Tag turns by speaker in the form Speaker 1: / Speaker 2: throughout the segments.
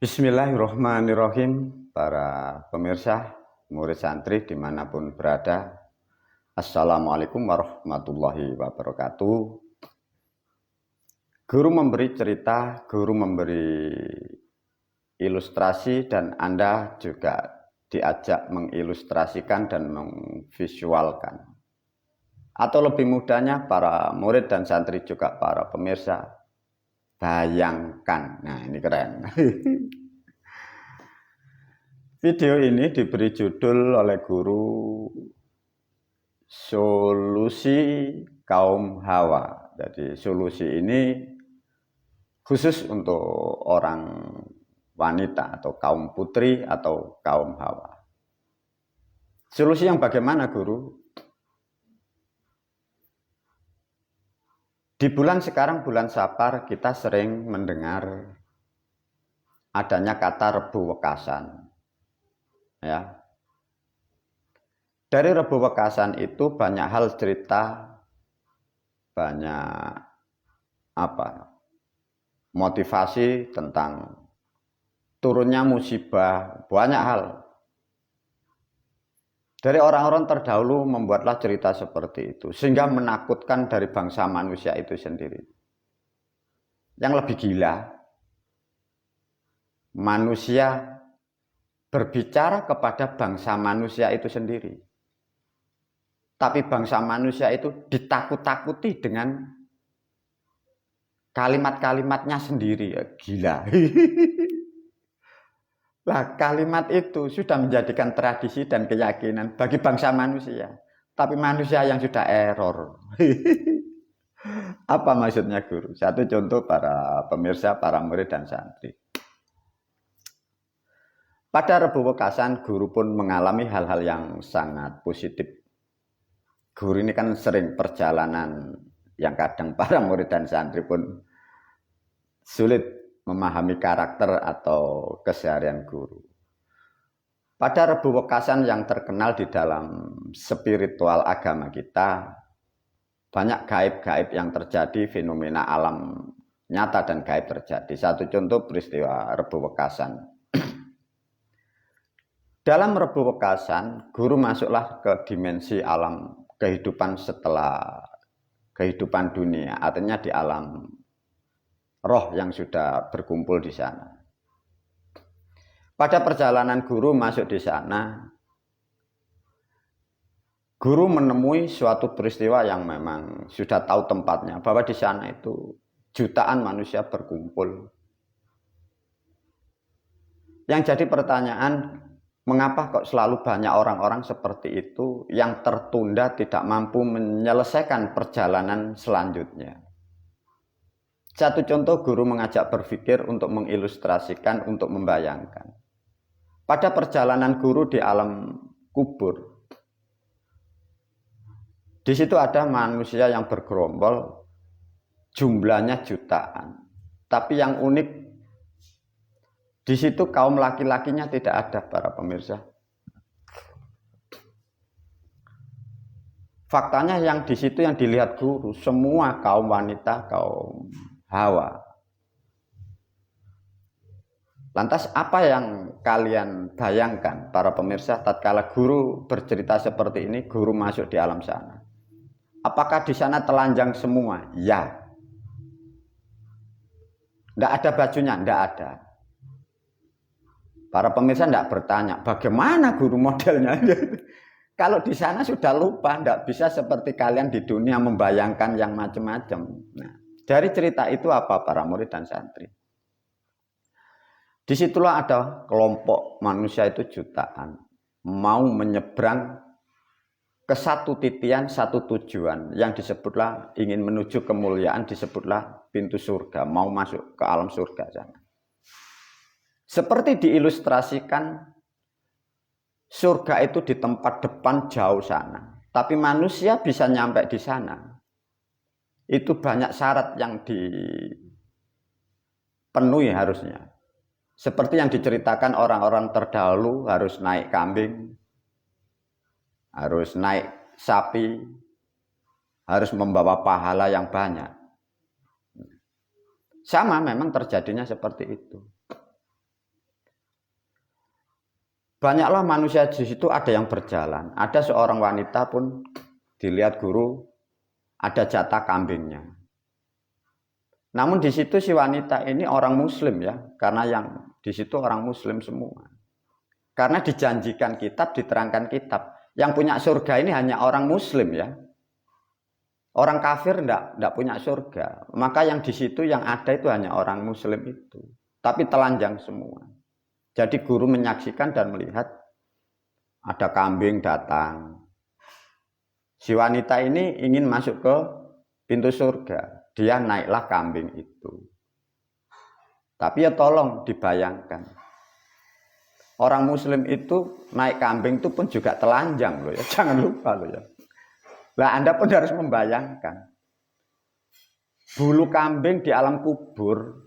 Speaker 1: Bismillahirrahmanirrahim, para pemirsa, murid santri dimanapun berada. Assalamualaikum warahmatullahi wabarakatuh. Guru memberi cerita, guru memberi ilustrasi, dan Anda juga diajak mengilustrasikan dan memvisualkan. Atau lebih mudahnya, para murid dan santri juga para pemirsa, bayangkan. Nah, ini keren. Video ini diberi judul oleh guru Solusi Kaum Hawa. Jadi solusi ini khusus untuk orang wanita atau kaum putri atau kaum Hawa. Solusi yang bagaimana, guru? Di bulan sekarang, bulan Sapar, kita sering mendengar adanya kata Rebu Wekasan. Ya. Dari Rebu Wekasan itu banyak hal cerita, banyak motivasi tentang turunnya musibah, banyak hal. Dari orang-orang terdahulu membuatlah cerita seperti itu, sehingga menakutkan dari bangsa manusia itu sendiri. Yang lebih gila, manusia berbicara kepada bangsa manusia itu sendiri. Tapi bangsa manusia itu ditakut-takuti dengan kalimat-kalimatnya sendiri. Ya, gila. Lah, kalimat itu sudah menjadikan tradisi dan keyakinan bagi bangsa manusia. Tapi manusia yang sudah error. Apa maksudnya, guru? Satu contoh para pemirsa, para murid dan santri. Pada Rebu Wekasan, guru pun mengalami hal-hal yang sangat positif. Guru ini kan sering perjalanan yang kadang para murid dan santri pun sulit memahami karakter atau keseharian guru. Pada Rebu Wekasan yang terkenal di dalam spiritual agama kita, banyak gaib-gaib yang terjadi, fenomena alam nyata dan gaib terjadi. Satu contoh peristiwa Rebu Wekasan. Dalam Rebu Wekasan, guru masuklah ke dimensi alam kehidupan setelah kehidupan dunia, artinya di alam roh yang sudah berkumpul di sana. Pada perjalanan guru masuk di sana, guru menemui suatu peristiwa yang memang sudah tahu tempatnya, bahwa di sana itu jutaan manusia berkumpul. Yang jadi pertanyaan, mengapa kok selalu banyak orang-orang seperti itu yang tertunda, tidak mampu menyelesaikan perjalanan selanjutnya? Satu contoh, guru mengajak berpikir untuk mengilustrasikan, untuk membayangkan. Pada perjalanan guru di alam kubur, di situ ada manusia yang bergerombol, jumlahnya jutaan. Tapi yang unik, di situ kaum laki-lakinya tidak ada, para pemirsa. Faktanya yang di situ yang dilihat guru, semua kaum wanita, kaum Hawa. Lantas apa yang kalian bayangkan, para pemirsa, tatkala guru bercerita seperti ini, guru masuk di alam sana? Apakah di sana telanjang semua? Ya. Tidak ada bajunya? Tidak ada. Para pemirsa tidak bertanya, bagaimana guru modelnya? Kalau di sana sudah lupa, tidak bisa seperti kalian di dunia membayangkan yang macam-macam. Nah, dari cerita itu apa, para murid dan santri? Disitulah ada kelompok manusia itu jutaan, mau menyeberang ke satu titian, satu tujuan, yang disebutlah ingin menuju kemuliaan, disebutlah pintu surga, mau masuk ke alam surga sana. Seperti diilustrasikan, surga itu di tempat depan jauh sana, tapi manusia bisa nyampe di sana. Itu banyak syarat yang dipenuhi harusnya. Seperti yang diceritakan orang-orang terdahulu, harus naik kambing, harus naik sapi, harus membawa pahala yang banyak. Sama memang terjadinya seperti itu. Banyaklah manusia di situ, ada yang berjalan. Ada seorang wanita pun dilihat guru, ada jatah kambingnya. Namun di situ si wanita ini orang muslim ya, karena yang di situ orang muslim semua. Karena dijanjikan kitab, diterangkan kitab. Yang punya surga ini hanya orang muslim ya. Orang kafir enggak punya surga. Maka yang di situ yang ada itu hanya orang muslim itu. Tapi telanjang semua. Jadi guru menyaksikan dan melihat ada kambing datang. Si wanita ini ingin masuk ke pintu surga. Dia naiklah kambing itu. Tapi ya tolong dibayangkan. Orang muslim itu naik kambing itu pun juga telanjang loh ya. Jangan lupa loh ya. Lah Anda pun harus membayangkan. Bulu kambing di alam kubur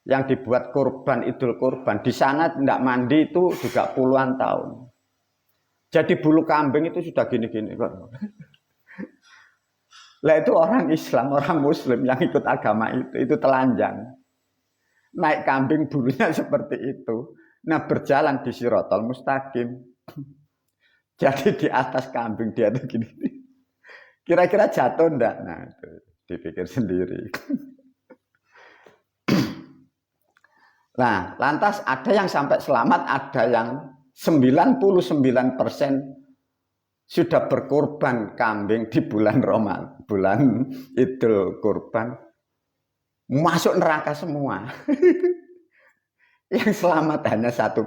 Speaker 1: yang dibuat kurban idul kurban. Di sana tidak mandi itu juga puluhan tahun. Jadi bulu kambing itu sudah gini-gini. Lah itu orang Islam, orang Muslim yang ikut agama itu telanjang. Naik kambing bulunya seperti itu. Nah berjalan di Shiratal Mustaqim. Jadi di atas kambing dia tuh gini. Kira-kira jatuh enggak? Nah itu dipikir sendiri. Nah lantas ada yang sampai selamat, ada yang 99% sudah berkorban kambing di bulan Ramadan, bulan Idul Kurban, masuk neraka semua. Yang selamat hanya 1%.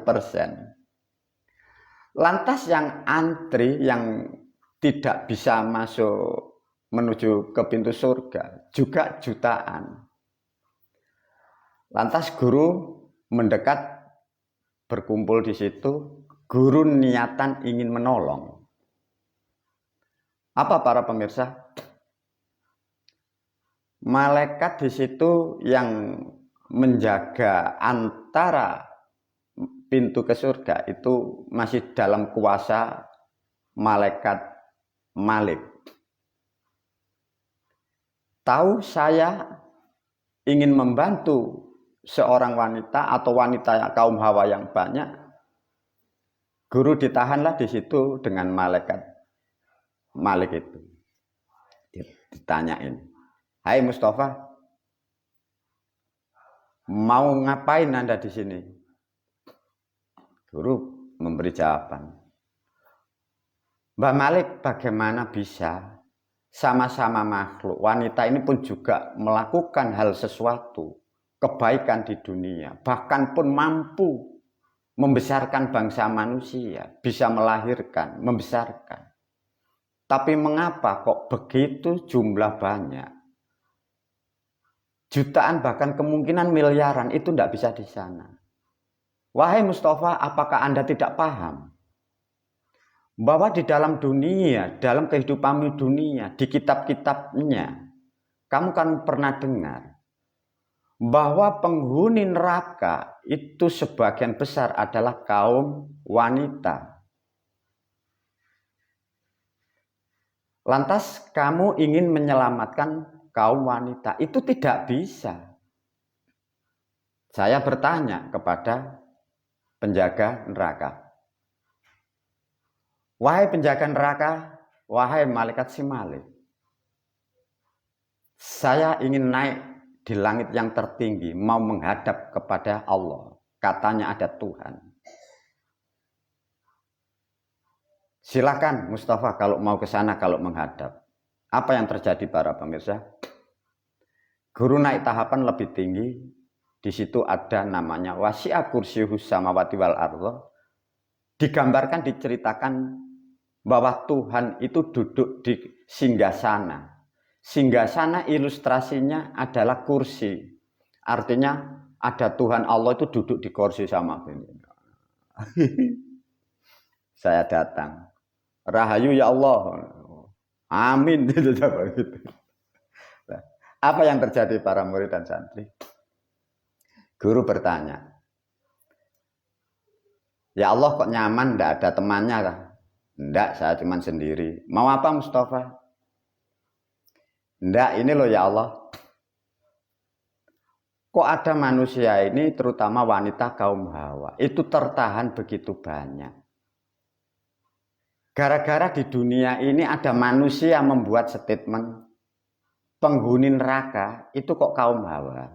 Speaker 1: Lantas yang antri, yang tidak bisa masuk menuju ke pintu surga juga jutaan. Lantas guru mendekat, berkumpul di situ. Guru niatan ingin menolong. Apa para pemirsa? Malaikat di situ yang menjaga antara pintu ke surga itu masih dalam kuasa malaikat Malik. Tahu saya ingin membantu seorang wanita atau wanita kaum Hawa yang banyak, guru ditahanlah di situ dengan malaikat Malik itu. Ditanyain, "Hai Mustafa, mau ngapain Anda di sini?" Guru memberi jawaban, "Mbak Malik, bagaimana bisa sama-sama makhluk wanita ini pun juga melakukan hal sesuatu kebaikan di dunia, bahkan pun mampu membesarkan bangsa manusia, bisa melahirkan, membesarkan. Tapi mengapa kok begitu jumlah banyak? Jutaan bahkan kemungkinan miliaran itu tidak bisa di sana. Wahai Mustafa, apakah Anda tidak paham bahwa di dalam dunia, dalam kehidupan dunia, di kitab-kitabnya, kamu kan pernah dengar bahwa penghuni neraka itu sebagian besar adalah kaum wanita. Lantas kamu ingin menyelamatkan kaum wanita, itu tidak bisa." Saya bertanya kepada penjaga neraka, "Wahai penjaga neraka, wahai malaikat si Malik, saya ingin naik di langit yang tertinggi, mau menghadap kepada Allah. Katanya ada Tuhan. Silakan Mustafa kalau mau ke sana, kalau menghadap." Apa yang terjadi para pemirsa? Guru naik tahapan lebih tinggi. Di situ ada namanya wasi'a kursiyyuhus samawati wal ardh. Digambarkan, diceritakan bahwa Tuhan itu duduk di singgasana. Singgasana ilustrasinya adalah kursi. Artinya ada Tuhan Allah itu duduk di kursi sama ini. Saya datang. Rahayu ya Allah. Amin. Apa yang terjadi para murid dan santri? Guru bertanya, "Ya Allah, kok nyaman, enggak ada temannya kah?" "Enggak, saya cuma sendiri." "Mau apa Mustafa?" "Enggak, ini loh ya Allah, kok ada manusia ini, terutama wanita kaum Hawa, itu tertahan begitu banyak. Gara-gara di dunia ini ada manusia membuat statement, penghuni neraka itu kok kaum Hawa.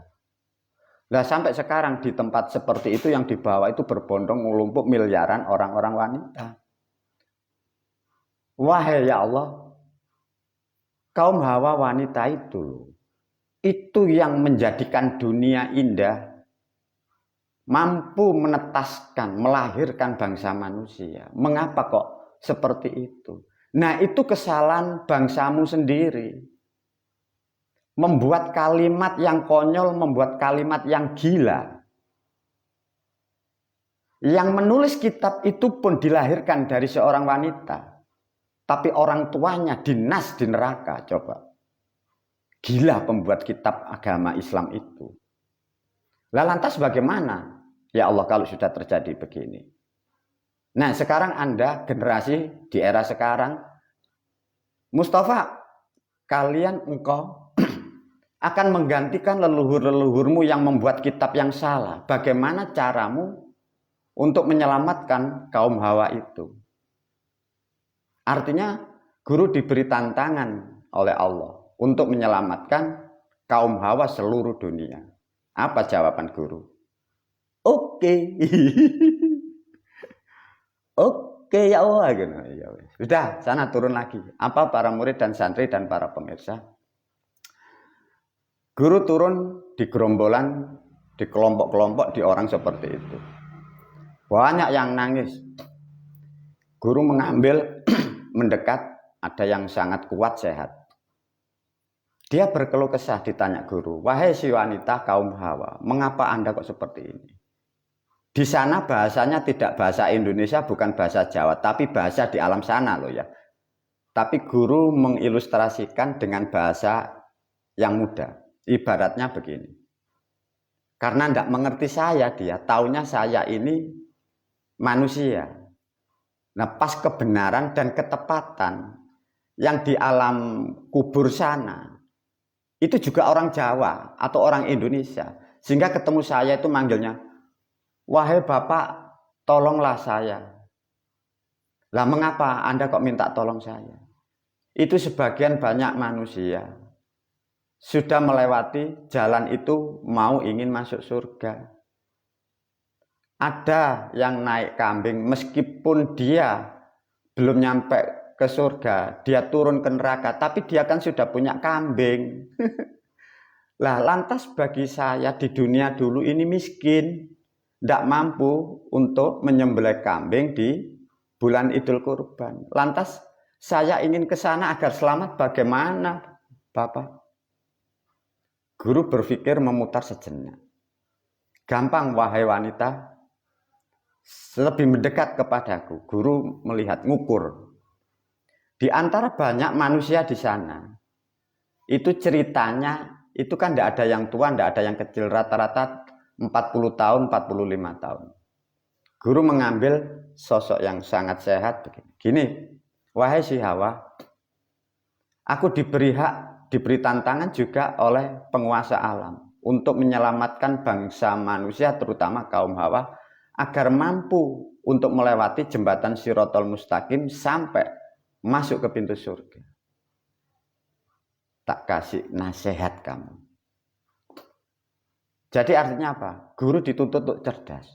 Speaker 1: Nah sampai sekarang di tempat seperti itu yang dibawa itu berbondong melumpuk miliaran orang-orang wanita. Wahai ya Allah, kaum Hawa wanita itu yang menjadikan dunia indah, mampu menetaskan, melahirkan bangsa manusia. Mengapa kok seperti itu? Nah itu kesalahan bangsamu sendiri. Membuat kalimat yang konyol, membuat kalimat yang gila. Yang menulis kitab itu pun dilahirkan dari seorang wanita. Tapi orang tuanya dinas di neraka, coba. Gila pembuat kitab agama Islam itu. Lah lantas bagaimana? Ya Allah kalau sudah terjadi begini. Nah sekarang Anda generasi di era sekarang, Mustafa, engkau akan menggantikan leluhur-leluhurmu yang membuat kitab yang salah. Bagaimana caramu untuk menyelamatkan kaum Hawa itu? Artinya guru diberi tantangan oleh Allah untuk menyelamatkan kaum Hawa seluruh dunia. Apa jawaban guru? Oke. Oke ya Allah. Sudah, sana turun lagi. Apa para murid dan santri dan para pemirsa? Guru turun di gerombolan, di kelompok-kelompok, di orang seperti itu. Banyak yang nangis. Guru mengambil, mendekat, ada yang sangat kuat, sehat. Dia berkeluh kesah, ditanya guru, wahai si wanita kaum Hawa, mengapa Anda kok seperti ini? Di sana bahasanya tidak bahasa Indonesia, bukan bahasa Jawa, tapi bahasa di alam sana loh ya. Tapi guru mengilustrasikan dengan bahasa yang mudah. Ibaratnya begini. Karena tidak mengerti saya dia, taunya saya ini manusia. Nah pas kebenaran dan ketepatan yang di alam kubur sana, itu juga orang Jawa atau orang Indonesia. Sehingga ketemu saya itu manggilnya, wahai Bapak, tolonglah saya. Lah mengapa Anda kok minta tolong saya? Itu sebagian banyak manusia sudah melewati jalan itu, mau ingin masuk surga. Ada yang naik kambing meskipun dia belum nyampe ke surga, dia turun ke neraka, tapi dia kan sudah punya kambing. Lah lantas bagi saya di dunia dulu ini miskin, tidak mampu untuk menyembelih kambing di bulan Idul Kurban. Lantas saya ingin ke sana agar selamat, bagaimana Bapak? Guru berpikir memutar sejenak. Gampang wahai wanita, lebih mendekat kepadaku. Guru melihat, ngukur. Di antara banyak manusia di sana, itu ceritanya, itu kan tidak ada yang tua, tidak ada yang kecil, rata-rata 40 tahun, 45 tahun. Guru mengambil sosok yang sangat sehat. Gini, wahai si Hawa, aku diberi hak, diberi tantangan juga oleh penguasa alam untuk menyelamatkan bangsa manusia, terutama kaum Hawa, agar mampu untuk melewati jembatan Shirathul Mustaqim sampai masuk ke pintu surga. Tak kasih nasihat kamu. Jadi artinya apa? Guru dituntut untuk cerdas.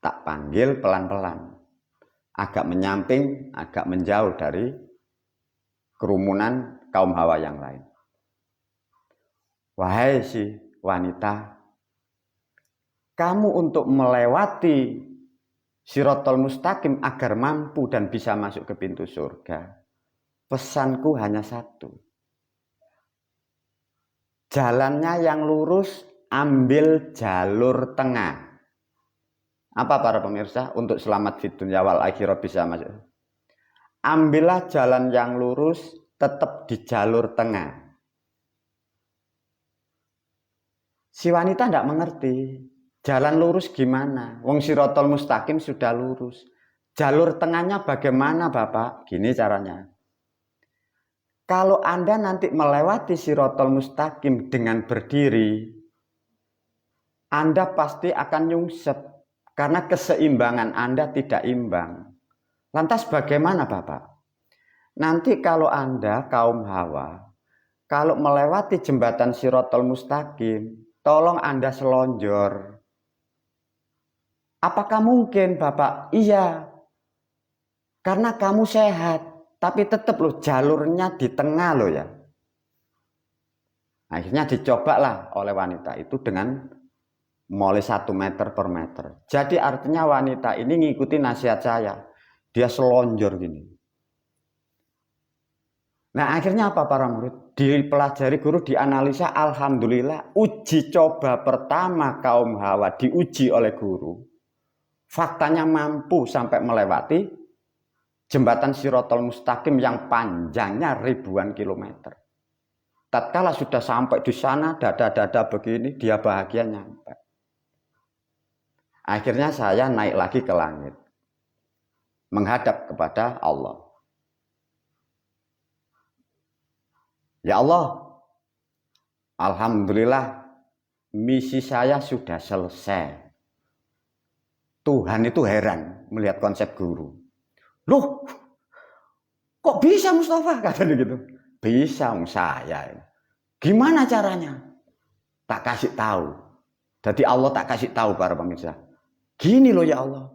Speaker 1: Tak panggil pelan-pelan, agak menyamping, agak menjauh dari kerumunan kaum Hawa yang lain. Wahai si wanita, kamu untuk melewati Shirathul Mustaqim agar mampu dan bisa masuk ke pintu surga, pesanku hanya satu. Jalannya yang lurus, ambil jalur tengah. Apa para pemirsa? Untuk selamat fid dunya wal akhirah bisa masuk. Ambillah jalan yang lurus, tetap di jalur tengah. Si wanita tidak mengerti. Jalan lurus gimana? Wong Shirathul Mustaqim sudah lurus. Jalur tengahnya bagaimana Bapak? Gini caranya. Kalau Anda nanti melewati Shirathul Mustaqim dengan berdiri, Anda pasti akan nyungsep karena keseimbangan Anda tidak imbang. Lantas bagaimana Bapak? Nanti kalau Anda kaum Hawa, kalau melewati jembatan Shirathul Mustaqim, tolong Anda selonjor. Apakah mungkin Bapak? Iya. Karena kamu sehat, tapi tetap loh jalurnya di tengah loh ya. Akhirnya dicobalah oleh wanita itu dengan mulai 1 meter per meter. Jadi artinya wanita ini ngikuti nasihat saya. Dia selonjor gini. Nah akhirnya apa para murid? Dipelajari guru, dianalisa, alhamdulillah uji coba pertama kaum Hawa diuji oleh guru. Faktanya mampu sampai melewati jembatan Shirathul Mustaqim yang panjangnya ribuan kilometer. Tatkala sudah sampai di sana, dada-dada begini, dia bahagia nyampe. Akhirnya saya naik lagi ke langit, menghadap kepada Allah. Ya Allah, alhamdulillah misi saya sudah selesai. Tuhan itu heran melihat konsep guru. Loh, kok bisa Mustafa? Katanya gitu. Bisa saya. Gimana caranya? Tak kasih tahu. Jadi Allah tak kasih tahu para pemirsa. Gini loh ya Allah.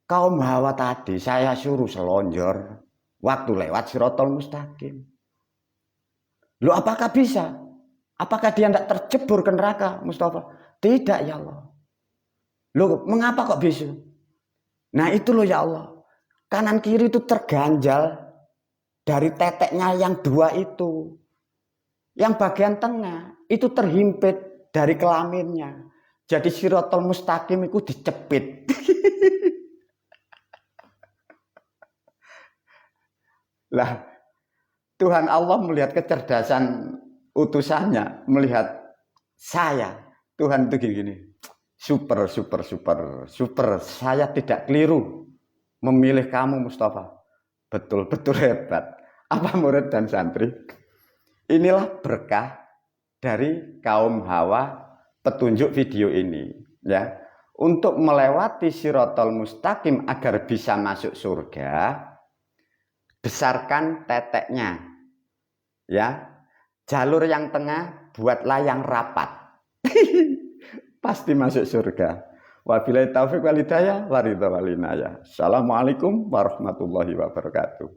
Speaker 1: Kaum Hawa tadi saya suruh selonjor waktu lewat Shirathul Mustaqim. Loh apakah bisa? Apakah dia tidak tercebur ke neraka Mustafa? Tidak ya Allah. Loh mengapa kok bisa? Nah itu loh ya Allah. Kanan kiri itu terganjal dari teteknya yang 2 itu. Yang bagian tengah itu terhimpit dari kelaminnya. Jadi Shirathul Mustaqim itu dicepit. Lah Tuhan Allah melihat kecerdasan utusannya, melihat saya. Tuhan itu gini-gini. Super. Saya tidak keliru memilih kamu Mustafa. Betul-betul hebat. Apa murid dan santri? Inilah berkah dari kaum Hawa petunjuk video ini ya. Untuk melewati Shirathul Mustaqim agar bisa masuk surga, besarkan teteknya. Ya. Jalur yang tengah buatlah yang rapat. Pasti masuk surga. Wabillahi taufiq wal hidayah wa ridha wal inayah. Assalamualaikum warahmatullahi wabarakatuh.